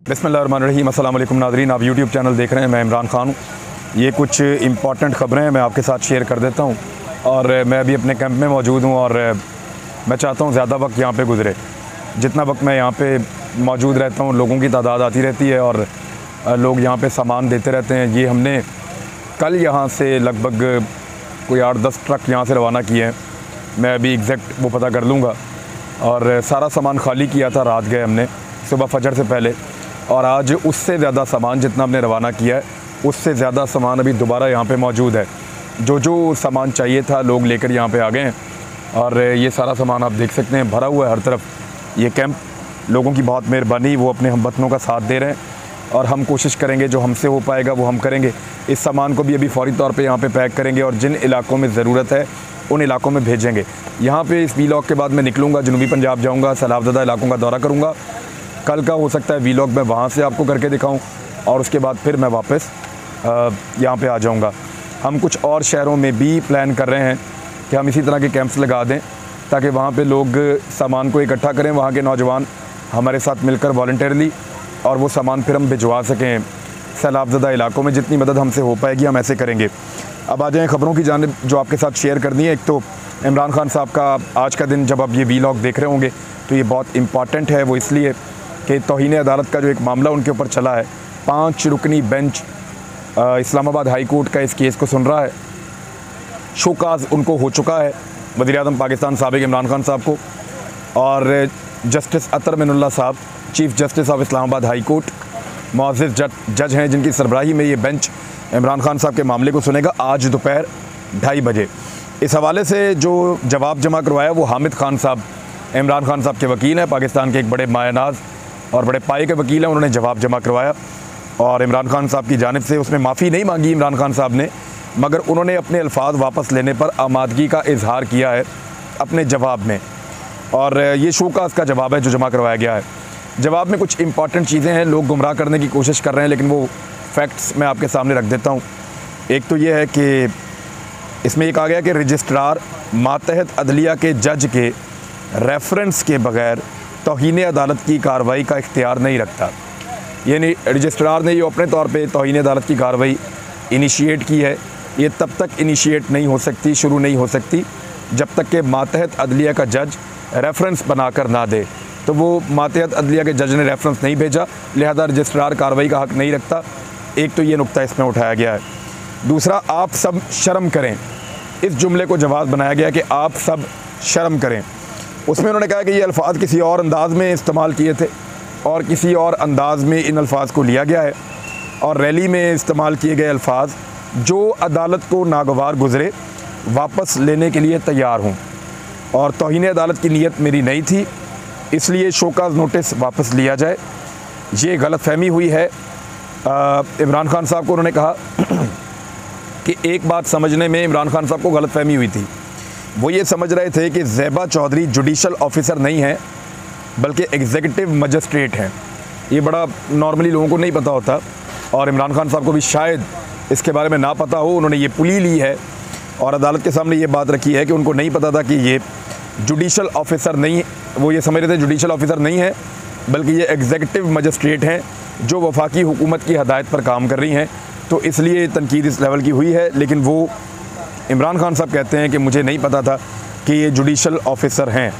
बिस्मिल्लाहिर्रहमानिर्रहीम। अस्सलाम वालेकुम नाज़रीन, आप यूट्यूब चैनल देख रहे हैं। मैं इमरान ख़ान हूँ। ये कुछ इंपॉर्टेंट ख़बरें हैं, मैं आपके साथ शेयर कर देता हूँ। और मैं अभी अपने कैंप में मौजूद हूँ और मैं चाहता हूँ ज़्यादा वक्त यहाँ पे गुज़रे। जितना वक्त मैं यहाँ पे मौजूद रहता हूँ लोगों की तादाद आती रहती है और लोग यहाँ पे सामान देते रहते हैं। ये हमने कल यहाँ से लगभग कोई 8-10 ट्रक यहाँ से रवाना किए हैं। मैं अभी एग्जैक्ट वो पता कर लूँगा। और सारा सामान खाली किया था, रात गए हमने सुबह फजर से पहले। और आज उससे ज़्यादा सामान जितना हमने रवाना किया है उससे ज़्यादा सामान अभी दोबारा यहाँ पे मौजूद है। जो सामान चाहिए था लोग लेकर यहाँ पे आ गए हैं। और ये सारा सामान आप देख सकते हैं भरा हुआ है हर तरफ। ये कैंप लोगों की बहुत मेहरबानी, वो अपने हमवतनों का साथ दे रहे हैं और हम कोशिश करेंगे जो हमसे हो पाएगा वो हम करेंगे। इस सामान को भी अभी फ़ौरी तौर पे यहाँ पे पैक करेंगे और जिन इलाकों में ज़रूरत है उन इलाकों में भेजेंगे। यहाँ पे इस वीलॉग के बाद मैं निकलूँगा, जनूबी पंजाब जाऊँगा, सैलाबज़दा इलाकों का दौरा करूँगा। कल का हो सकता है वीलॉग मैं वहाँ से आपको करके दिखाऊँ और उसके बाद फिर मैं वापस यहाँ पे आ जाऊँगा। हम कुछ और शहरों में भी प्लान कर रहे हैं कि हम इसी तरह के कैंप्स लगा दें ताकि वहाँ पे लोग सामान को इकट्ठा करें, वहाँ के नौजवान हमारे साथ मिलकर वॉलंटियरली, और वो सामान फिर हम भिजवा सकें सैलाबज़दा इलाकों में। जितनी मदद हमसे हो पाएगी हम ऐसे करेंगे। अब आ जाएँ ख़बरों की जानिब जो आपके साथ शेयर करनी है। एक तो इमरान खान साहब का आज का दिन, जब आप ये वीलॉग देख रहे होंगे तो ये बहुत इम्पॉर्टेंट है। वो इसलिए कि तौहीन अदालत का जो एक मामला उनके ऊपर चला है, 5 रुकनी बेंच इस्लामाबाद हाई कोर्ट का इस केस को सुन रहा है। शोकाज उनको हो चुका है, वज़ीर-ए-आज़म पाकिस्तान साबिक़ इमरान खान साहब को, और जस्टिस अतर मिनुल्लाह साहब chief justice of Islamabad high court मुअज़्ज़ज़ जज हैं जिनकी सरबराही में ये बेंच इमरान खान साहब के मामले को सुनेगा आज दोपहर 2:30 बजे। इस हवाले से जो जवाब जमा करवाया वो हामिद खान साहब इमरान खान साहब के वकील हैं, पाकिस्तान के एक बड़े मायनाज और बड़े पाए के वकील हैं। उन्होंने जवाब जमा करवाया और इमरान खान साहब की जानिब से उसमें माफ़ी नहीं मांगी इमरान खान साहब ने, मगर उन्होंने अपने अल्फाज वापस लेने पर आमादगी का इजहार किया है अपने जवाब में। और ये शोकाज का जवाब है जो जमा करवाया गया है। जवाब में कुछ इंपॉर्टेंट चीज़ें हैं, लोग गुमराह करने की कोशिश कर रहे हैं, लेकिन वो फैक्ट्स मैं आपके सामने रख देता हूँ। एक तो ये है कि इसमें एक आ गया कि रजिस्ट्रार मातहत अदलिया के जज के रेफरेंस के बगैर तौहीन अदालत की कार्रवाई का इख्तियार नहीं रखता। यानी रजिस्ट्रार ने ये अपने तौर पे तौहीन अदालत की कार्रवाई इनिशिएट की है। ये तब तक इनिशिएट नहीं हो सकती, शुरू नहीं हो सकती जब तक कि मातहत अदलिया का जज रेफरेंस बनाकर ना दे। तो वो मातहत अदलिया के जज ने रेफरेंस नहीं भेजा, लिहाजा रजिस्ट्रार कार्रवाई का हक़ नहीं रखता। एक तो ये नुक्ता इसमें उठाया गया है। दूसरा, आप सब शर्म करें, इस जुमले को जवाब बनाया गया कि आप सब शर्म करें। उसमें उन्होंने कहा कि ये अल्फाज किसी और अंदाज़ में इस्तेमाल किए थे और किसी और अंदाज़ में इन अल्फाज को लिया गया है, और रैली में इस्तेमाल किए गए अल्फाज जो अदालत को नागवार गुज़रे वापस लेने के लिए तैयार हूँ, और तौहीन अदालत की नीयत मेरी नहीं थी, इसलिए शोकाज नोटिस वापस लिया जाए। ये गलतफहमी हुई है। इमरान खान साहब को उन्होंने कहा कि एक बात समझने में इमरान खान साहब को गलतफहमी हुई थी। वो ये समझ रहे थे कि ज़ैबा चौधरी जुडिशल ऑफिसर नहीं है बल्कि एग्जीक्यूटिव मजिस्ट्रेट हैं। ये बड़ा नॉर्मली लोगों को नहीं पता होता और इमरान खान साहब को भी शायद इसके बारे में ना पता हो। उन्होंने ये पुली ली है और अदालत के सामने ये बात रखी है कि उनको नहीं पता था कि ये जुडिशल ऑफिसर नहीं, वो ये समझ रहे थे जुडिशल ऑफिसर नहीं है बल्कि ये एग्जीक्यूटिव मजिस्ट्रेट हैं जो वफाकी हुकूमत की हदायत पर काम कर रही हैं। तो इसलिए तनकीद इस लेवल की हुई है। लेकिन वो इमरान खान साहब कहते हैं कि मुझे नहीं पता था कि ये जुडिशल ऑफिसर हैं,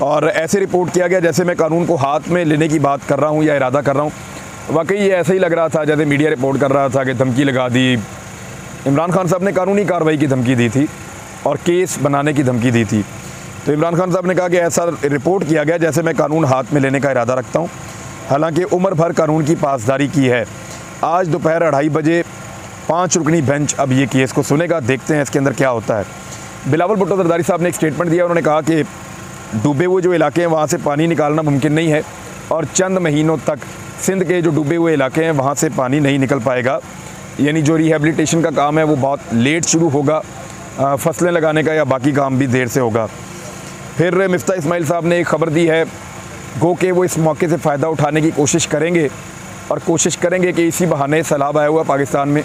और ऐसे रिपोर्ट किया गया जैसे मैं कानून को हाथ में लेने की बात कर रहा हूँ या इरादा कर रहा हूँ। वाकई ये ऐसे ही लग रहा था जैसे मीडिया रिपोर्ट कर रहा था कि धमकी लगा दी। इमरान खान साहब ने कानूनी कार्रवाई की धमकी दी थी और केस बनाने की धमकी दी थी। तो इमरान खान साहब ने कहा कि ऐसा रिपोर्ट किया गया जैसे मैं कानून हाथ में लेने का इरादा रखता हूँ, हालांकि उम्र भर कानून की पासदारी की है। आज दोपहर 2:30 बजे 5 रुकनी बेंच अब ये केस को सुनेगा। देखते हैं इसके अंदर क्या होता है। बिलावल भुट्टो जरदारी साहब ने एक स्टेटमेंट दिया। उन्होंने कहा कि डूबे हुए जो इलाके हैं वहाँ से पानी निकालना मुमकिन नहीं है और चंद महीनों तक सिंध के जो डूबे हुए इलाके हैं वहाँ से पानी नहीं निकल पाएगा। यानी जो रिहेबिलिटेशन का काम है वो बहुत लेट शुरू होगा, फसलें लगाने का या बाकी काम भी देर से होगा। फिर मिफ्ता इस्माइल साहब ने एक ख़बर दी है, गो के वो इस मौके से फ़ायदा उठाने की कोशिश करेंगे और कोशिश करेंगे कि इसी बहाने सैलाब आया हुआ पाकिस्तान में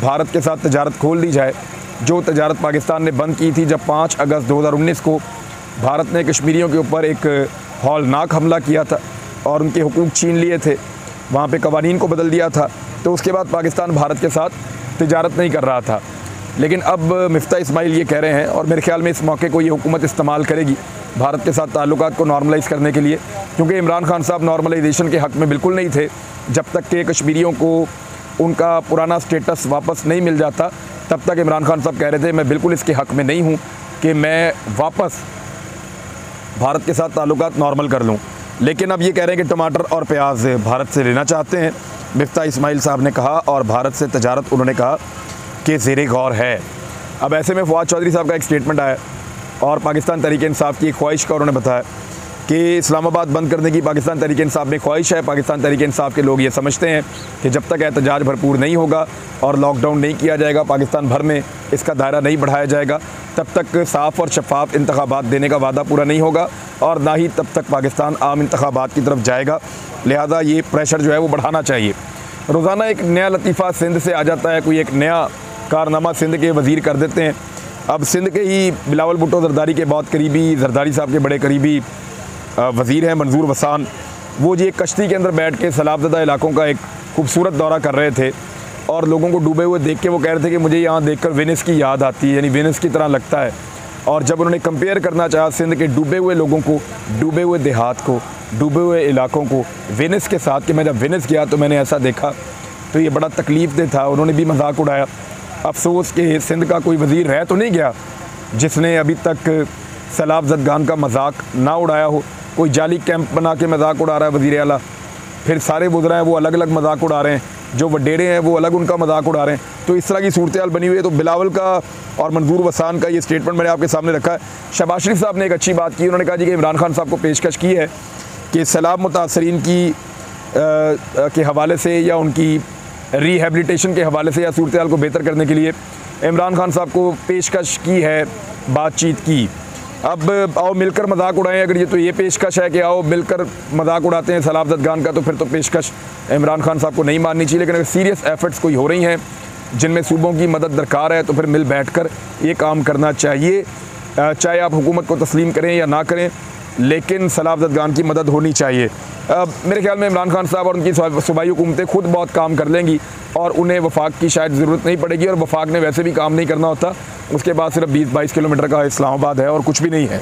भारत के साथ तजारत खोल दी जाए। जो तजारत पाकिस्तान ने बंद की थी जब 5 अगस्त 2019 को भारत ने कश्मीरियों के ऊपर एक हौलनाक हमला किया था और उनके हुकूक छीन लिए थे, वहाँ पे कवानीन को बदल दिया था, तो उसके बाद पाकिस्तान भारत के साथ तिजारत नहीं कर रहा था। लेकिन अब मिफ्ता इस्माइल ये कह रहे हैं, और मेरे ख्याल में इस मौके को ये हुकूमत इस्तेमाल करेगी भारत के साथ ताल्लुकात को नॉर्मलाइज़ करने के लिए, क्योंकि इमरान खान साहब नॉर्मलाइजेशन के हक़ में बिल्कुल नहीं थे। जब तक के कश्मीरियों को उनका पुराना स्टेटस वापस नहीं मिल जाता, तब तक इमरान खान साहब कह रहे थे मैं बिल्कुल इसके हक़ में नहीं हूँ कि मैं वापस भारत के साथ ताल्लुकात नॉर्मल कर लूँ। लेकिन अब ये कह रहे हैं कि टमाटर और प्याज भारत से लेना चाहते हैं, मिफ्ता इस्माइल साहब ने कहा, और भारत से तजारत उन्होंने कहा कि ज़ेरे गौर है। अब ऐसे में फवाद चौधरी साहब का एक स्टेटमेंट आया और पाकिस्तान तहरीक इंसाफ की एक ख्वाहिश का उन्होंने बताया कि इस्लामाबाद बंद करने की पाकिस्तान तहरीक इंसाफ में ख्वाहिश है। पाकिस्तान तहरीक इंसाफ के लोग ये समझते हैं कि जब तक एहतजाज भरपूर नहीं होगा और लॉकडाउन नहीं किया जाएगा, पाकिस्तान भर में इसका दायरा नहीं बढ़ाया जाएगा, तब तक साफ़ और शफाफ इंतखाबात देने का वादा पूरा नहीं होगा और ना ही तब तक पाकिस्तान आम इंतखाबात की तरफ जाएगा। लिहाजा ये प्रेशर जो है वो बढ़ाना चाहिए। रोज़ाना एक नया लतीफ़ा सिंध से आ जाता है, कोई एक नया कारनामा सिंध के वज़ीर कर देते हैं। अब सिंध के ही बिलावल भुट्टो ज़रदारी के बहुत करीबी, ज़रदारी साहब के बड़े करीबी वज़ीर हैं मंजूर वसान, वो जी एक कश्ती के अंदर बैठ के सैलाबज़दा इलाकों का एक खूबसूरत दौरा कर रहे थे और लोगों को डूबे हुए देख के वो कह रहे थे कि मुझे यहाँ देखकर वेनिस की याद आती है, यानी वेनिस की तरह लगता है। और जब उन्होंने कंपेयर करना चाहा सिंध के डूबे हुए लोगों को, डूबे हुए देहात को, डूबे हुए इलाकों को वेनिस के साथ, कि मैं जब वेनिस गया तो मैंने ऐसा देखा, तो ये बड़ा तकलीफ़देह था। उन्होंने भी मजाक उड़ाया। अफसोस कि सिंध का कोई वज़ीर रह तो नहीं गया जिसने अभी तक सैलाब ज़दगान का मजाक ना उड़ाया हो। कोई जाली कैंप बना के मजाक उड़ा रहा है वज़ीर आला, फिर सारे वुज़रा हैं वो अलग अलग मजाक उड़ा रहे हैं, जो वडेरे हैं वो अलग उनका मजाक उड़ा रहे हैं। तो इस तरह की सूरत हाल बनी हुई है। तो बिलावल का और मंजूर वसान का ये स्टेटमेंट मैंने आपके सामने रखा है। शहबाज शरीफ साहब ने एक अच्छी बात की, उन्होंने कहा जी कि इमरान खान साहब को पेशकश की है कि सैलाब मुतासरीन की के हवाले से या उनकी रिहेबिलिटेशन के हवाले से या सूरत हाल को बेहतर करने के लिए इमरान खान साहब को पेशकश की है, बातचीत की। अब आओ मिलकर मजाक उड़ाएं, अगर ये तो ये पेशकश है कि आओ मिलकर मजाक उड़ाते हैं सैलाब ज़दगान का, तो फिर तो पेशकश इमरान खान साहब को नहीं माननी चाहिए। लेकिन अगर सीरियस एफर्ट्स कोई हो रही हैं जिनमें सूबों की मदद दरकार है, तो फिर मिल बैठ कर ये काम करना चाहिए। चाहे आप हुकूमत को तस्लीम करें या ना करें, लेकिन सैलाब ज़दगान की मदद होनी चाहिए। मेरे ख्याल में इमरान खान साहब और उनकी सूबाई हुकूमतें खुद बहुत काम कर लेंगी और उन्हें वफाक की शायद ज़रूरत नहीं पड़ेगी, और वफाक ने वैसे भी काम नहीं करना होता। उसके बाद सिर्फ 20-22 किलोमीटर का इस्लामाबाद है और कुछ भी नहीं है।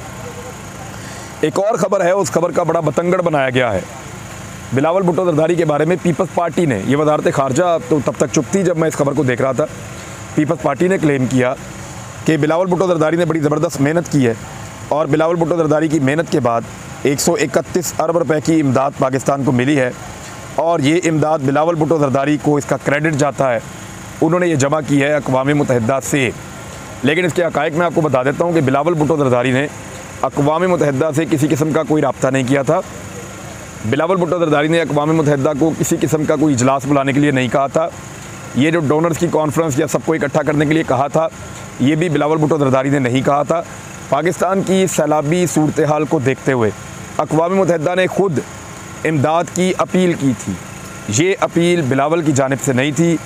एक और ख़बर है, उस खबर का बड़ा बतंगड़ बनाया गया है बिलावल भुट्टो ज़रदारी के बारे में। पीपल्स पार्टी ने, ये वज़ारत ख़ारजा तो तब तक चुप थी जब मैं इस खबर को देख रहा था, पीपल्स पार्टी ने क्लेम किया कि बिलावल भुट्टो ज़रदारी ने बड़ी ज़बरदस्त मेहनत की है और बिलावल भुट्टो ज़रदारी की मेहनत के बाद 131 अरब रुपए की इमदाद पाकिस्तान को मिली है, और ये इमदाद बिलावल भुट्टो ज़रदारी को इसका क्रेडिट जाता है। उन्होंने ये जमा की है अक़वाम मुत्तहिदा से। लेकिन इसके हक़ाइक़ मैं आपको बता देता हूँ कि बिलावल भुट्टो ज़रदारी ने अक़वाम मुत्तहिदा से किसी किस्म का कोई रब्ता नहीं किया था। बिलावल भुट्टो ज़रदारी ने अक़वाम मुत्तहिदा को किसी किस्म का कोई इजलास बुलाने के लिए नहीं कहा था। ये जो डोनर्स की कॉन्फ्रेंस या सबको इकट्ठा करने के लिए कहा था, ये भी बिलावल भुट्टो ज़रदारी ने नहीं कहा था। पाकिस्तान की सैलाबी सूरत हाल को देखते हुए अक़वाम मुत्तहिदा ने खुद इमदाद की अपील की थी। ये अपील बिलावल की जानिब से नहीं थी,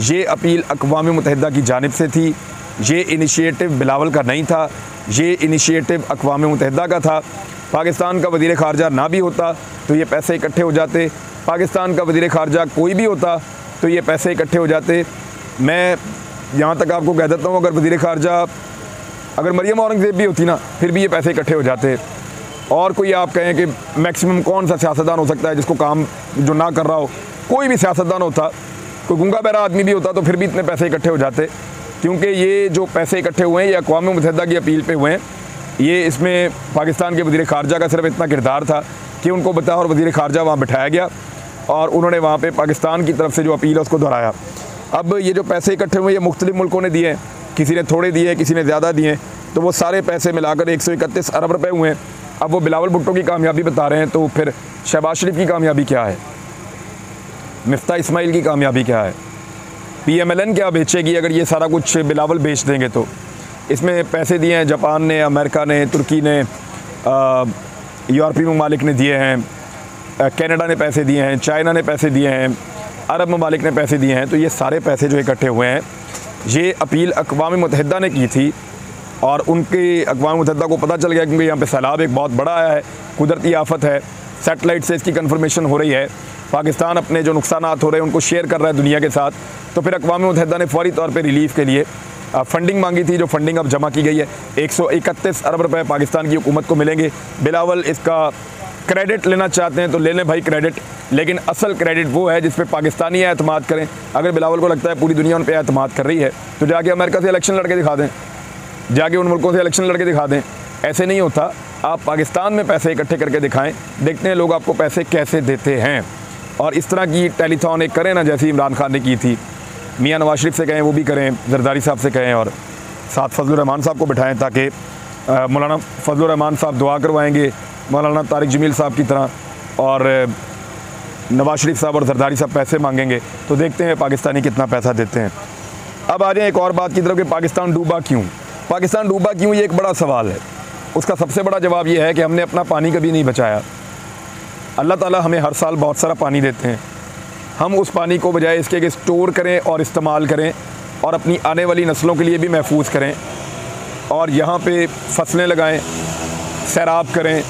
ये अपील अक़वाम मुत्तहिदा की जानिब से थी। ये इनिशिएटिव बिलावल का नहीं था, ये इनिशिएटिव अक़वाम मुत्तहिदा का था। पाकिस्तान का वज़ीर ख़ारजा ना भी होता तो ये पैसे इकट्ठे हो जाते, पाकिस्तान का वज़ीर ख़ारजा कोई भी होता तो ये पैसे इकट्ठे हो जाते। मैं यहाँ तक आपको कह देता हूँ, अगर वज़ीर ख़ारजा अगर मरियम औरंगज़ेब भी होती ना, फिर भी ये पैसे इकट्ठे हो जाते। और कोई आप कहें कि मैक्सिमम कौन सा सियासतदान हो सकता है जिसको काम जो ना कर रहा हो, कोई भी सियासतदान होता, कोई गूंगा बहरा आदमी भी होता, तो फिर भी इतने पैसे इकट्ठे हो जाते। क्योंकि ये जो पैसे इकट्ठे हुए हैं ये अक़वाम मुत्तहिदा की अपील पे हुए हैं। ये इसमें पाकिस्तान के वज़ीर ख़ारजा का सिर्फ इतना किरदार था कि उनको बताया और वज़ीर ख़ारजा वहाँ बिठाया गया और उन्होंने वहाँ पे पाकिस्तान की तरफ से जो अपील है उसको दोहराया। अब ये जो पैसे इकट्ठे हुए ये मुख्तलिफ मुल्कों ने दिए हैं, किसी ने थोड़े दिए, किसी ने ज़्यादा दिए, तो वो सारे पैसे मिलाकर 131 अरब रुपये हुए हैं। अब वो बिलावल भुट्टो की कामयाबी बता रहे हैं, तो फिर शहबाज शरीफ की कामयाबी क्या है, मिफ्ता इस्माइल की कामयाबी क्या है, PMLN क्या बेचेगी अगर ये सारा कुछ बिलावल बेच देंगे? तो इसमें पैसे दिए हैं जापान ने, अमेरिका ने, तुर्की ने, यूरोपीय ममालिक ने दिए हैं, कनाडा ने पैसे दिए हैं, चाइना ने पैसे दिए हैं, अरब ममालिक ने पैसे दिए हैं। तो ये सारे पैसे जो इकट्ठे हुए हैं, ये अपील अक़वाम मुत्तहिदा ने की थी और उनके अक़वाम मुत्तहिदा को पता चल गया, क्योंकि यहाँ पे सैलाब एक बहुत बड़ा आया है, कुदरती आफत है, सैटेलाइट से इसकी कन्फर्मेशन हो रही है। पाकिस्तान अपने जो नुकसानात हो रहे हैं उनको शेयर कर रहा है दुनिया के साथ, तो फिर अक़वाम मुत्तहिदा ने फ़ौरी तौर पर रिलीफ़ के लिए फ़ंडिंग मांगी थी, जो फ़ंडिंग अब जमा की गई है। 131 अरब रुपए पाकिस्तान की हुकूमत को मिलेंगे। बिलावल इसका क्रेडिट लेना चाहते हैं तो ले लें भाई क्रेडिट, लेकिन असल क्रेडिट वो है जिस पे पाकिस्तानी एतमाद करें। अगर बिलावल को लगता है पूरी दुनिया उन पर एतमाद कर रही है तो जाके अमेरिका से इलेक्शन लड़के दिखा दें, जाके उन मुल्कों से इलेक्शन लड़के दिखा दें। ऐसे नहीं होता, आप पाकिस्तान में पैसे इकट्ठे करके दिखाएं, देखते हैं लोग आपको पैसे कैसे देते हैं। और इस तरह की टेलीथॉन एक करें ना, जैसे इमरान खान ने की थी। मियाँ नवाज शरीफ से कहें वो भी करें, जरदारी साहब से कहें और साथ फजलुर रहमान साहब को बिठाएं, ताकि मौलाना फजलुर रहमान साहब दुआ करवाएंगे मौलाना तारिक जमील साहब की तरह, और नवाज शरीफ साहब और जरदारी साहब पैसे मांगेंगे, तो देखते हैं पाकिस्तानी कितना पैसा देते हैं। अब आ जाए एक और बात की तरफ कि पाकिस्तान डूबा क्यों। पाकिस्तान डूबा क्यों, ये एक बड़ा सवाल है। उसका सबसे बड़ा जवाब ये है कि हमने अपना पानी कभी नहीं बचाया। अल्लाह ताला हमें हर साल बहुत सारा पानी देते हैं, हम उस पानी को बजाय इसके कि स्टोर करें और इस्तेमाल करें और अपनी आने वाली नस्लों के लिए भी महफूज करें और यहाँ पे फसलें लगाएं, सैराब करें,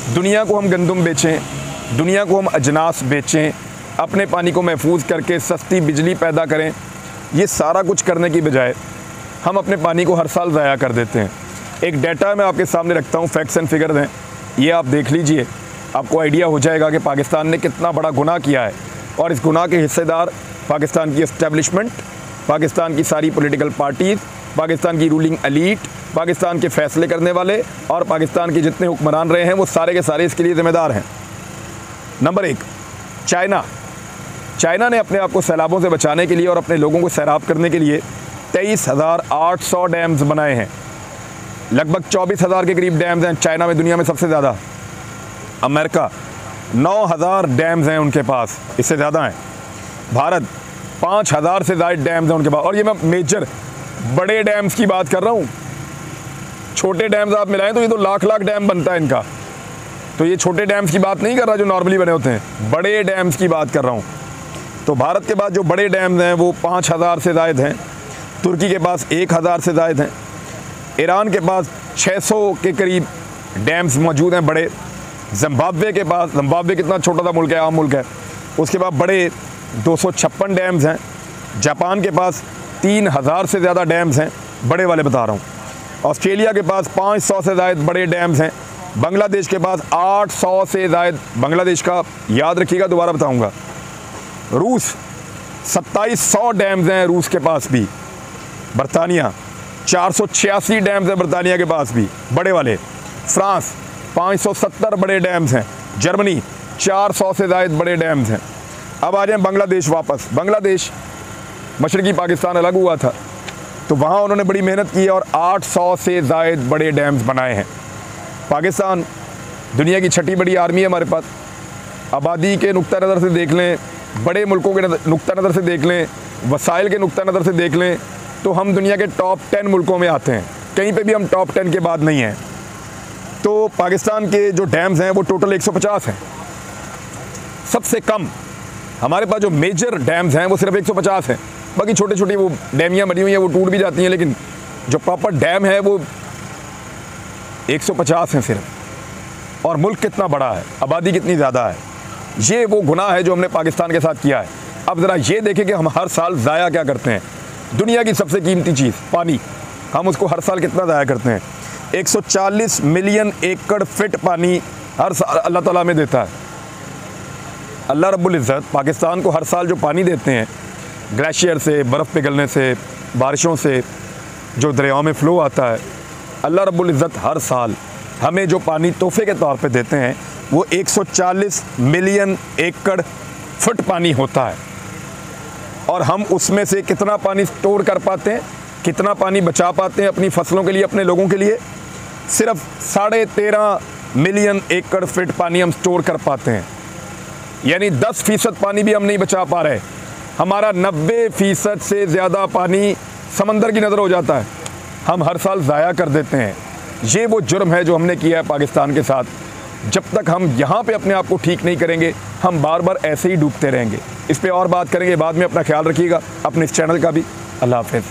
दुनिया को हम गंदम बेचें, दुनिया को हम अजनास बेचें, अपने पानी को महफूज करके सस्ती बिजली पैदा करें, ये सारा कुछ करने की बजाय हम अपने पानी को हर साल ज़ाया कर देते हैं। एक डाटा मैं आपके सामने रखता हूँ, फैक्ट्स एंड फिगर्स हैं, ये आप देख लीजिए, आपको आइडिया हो जाएगा कि पाकिस्तान ने कितना बड़ा गुनाह किया है। और इस गुनाह के हिस्सेदार पाकिस्तान की एस्टेब्लिशमेंट, पाकिस्तान की सारी पॉलिटिकल पार्टीज़, पाकिस्तान की रूलिंग एलीट, पाकिस्तान के फ़ैसले करने वाले और पाकिस्तान के जितने हुक्मरान रहे हैं वो सारे के सारे इसके लिए ज़िम्मेदार हैं। Number 1, China. चाइना ने अपने आप को सैलाबों से बचाने के लिए और अपने लोगों को सैराब करने के लिए 23,800 डैम्स बनाए हैं। लगभग 24,000 के करीब डैम्स हैं चाइना में, दुनिया में सबसे ज़्यादा। अमेरिका 9,000 डैम्स हैं उनके पास, इससे ज़्यादा हैं। भारत 5,000 से ज़्यादा डैम्स हैं उनके पास, और ये मैं मेजर बड़े डैम्स की बात कर रहा हूँ। छोटे डैम्स आप मिलाएं तो ये तो लाख लाख डैम बनता है इनका, तो ये छोटे डैम्स की बात नहीं कर रहा जो नॉर्मली बने होते हैं, बड़े डैम्स की बात कर रहा हूँ। तो भारत के पास जो बड़े डैम्स हैं वो 5,000 से ज़्यादा हैं, तुर्की के पास 1,000 से ज़्यादा हैं, ईरान के पास 600 के करीब डैम्स मौजूद हैं बड़े, जिम्बाब्वे के पास, जिम्बाब्वे कितना छोटा सा मुल्क है, आम मुल्क है, उसके पास बड़े 256 डैम्स हैं। जापान के पास 3,000 से ज़्यादा डैम्स हैं, बड़े वाले बता रहा हूँ। ऑस्ट्रेलिया के पास 500 से ज़्यादा बड़े डैम्स हैं। बांग्लादेश के पास 800 से ज़्यादा, बांग्लादेश का याद रखिएगा, दोबारा बताऊँगा। रूस 2700 डैम्स हैं रूस के पास भी। बरतानिया 486 डैम्स हैं बरतानिया के पास भी, बड़े वाले। फ्रांस 570 बड़े डैम्स हैं। जर्मनी 400 से ज़्यादा बड़े डैम्स हैं। अब आ जाए बांग्लादेश वापस। बांग्लादेश मशरकी पाकिस्तान अलग हुआ था तो वहाँ उन्होंने बड़ी मेहनत की और 800 से ज़्यादा बड़े डैम्स बनाए हैं। पाकिस्तान दुनिया की छठी बड़ी आर्मी है हमारे पास। आबादी के नुक्ता नज़र से देख लें, बड़े मुल्कों के नुक्ता नज़र से देख लें, वसाइल के नुक्ता नज़र से देख लें, तो हम दुनिया के टॉप 10 मुल्कों में आते हैं, कहीं पे भी हम टॉप 10 के बाद नहीं हैं। तो पाकिस्तान के जो डैम्स हैं वो टोटल 150 हैं। सबसे कम हमारे पास जो मेजर डैम्स हैं वो सिर्फ 150 हैं, बाकी छोटी छोटी वो डैमियाँ बनी हुई हैं, वो टूट भी जाती हैं, लेकिन जो प्रॉपर डैम है वो 150 हैं सिर्फ। और मुल्क कितना बड़ा है, आबादी कितनी ज़्यादा है, ये वो गुनाह है जो हमने पाकिस्तान के साथ किया है। अब ज़रा ये देखें कि हम हर साल ज़ाया क्या करते हैं। दुनिया की सबसे कीमती चीज़ पानी, हम उसको हर साल कितना ज़ाया करते हैं। 140 मिलियन एकड़ फिट पानी हर साल अल्लाह ताला हमें देता है। अल्लाह रब्बुल इज़्ज़त पाकिस्तान को हर साल जो पानी देते हैं, ग्लेशियर से, बर्फ़ पिघलने से, बारिशों से, जो दरियाओं में फ़्लो आता है, अल्लाह रब्बुल इज़्ज़त हर साल हमें जो पानी तोहफ़े के तौर पे देते हैं वो 140 मिलियन एकड़ फुट पानी होता है। और हम उसमें से कितना पानी स्टोर कर पाते हैं, कितना पानी बचा पाते हैं अपनी फसलों के लिए, अपने लोगों के लिए? सिर्फ 13.5 मिलियन एकड़ फिट पानी हम स्टोर कर पाते हैं, यानी 10% पानी भी हम नहीं बचा पा रहे। हमारा 90% से ज़्यादा पानी समंदर की नज़र हो जाता है, हम हर साल ज़ाया कर देते हैं। ये वो जुर्म है जो हमने किया है पाकिस्तान के साथ। जब तक हम यहाँ पे अपने आप को ठीक नहीं करेंगे, हम बार बार ऐसे ही डूबते रहेंगे। इस पे और बात करेंगे बाद में। अपना ख्याल रखिएगा, अपने इस चैनल का भी। अल्लाह हाफ़िज़।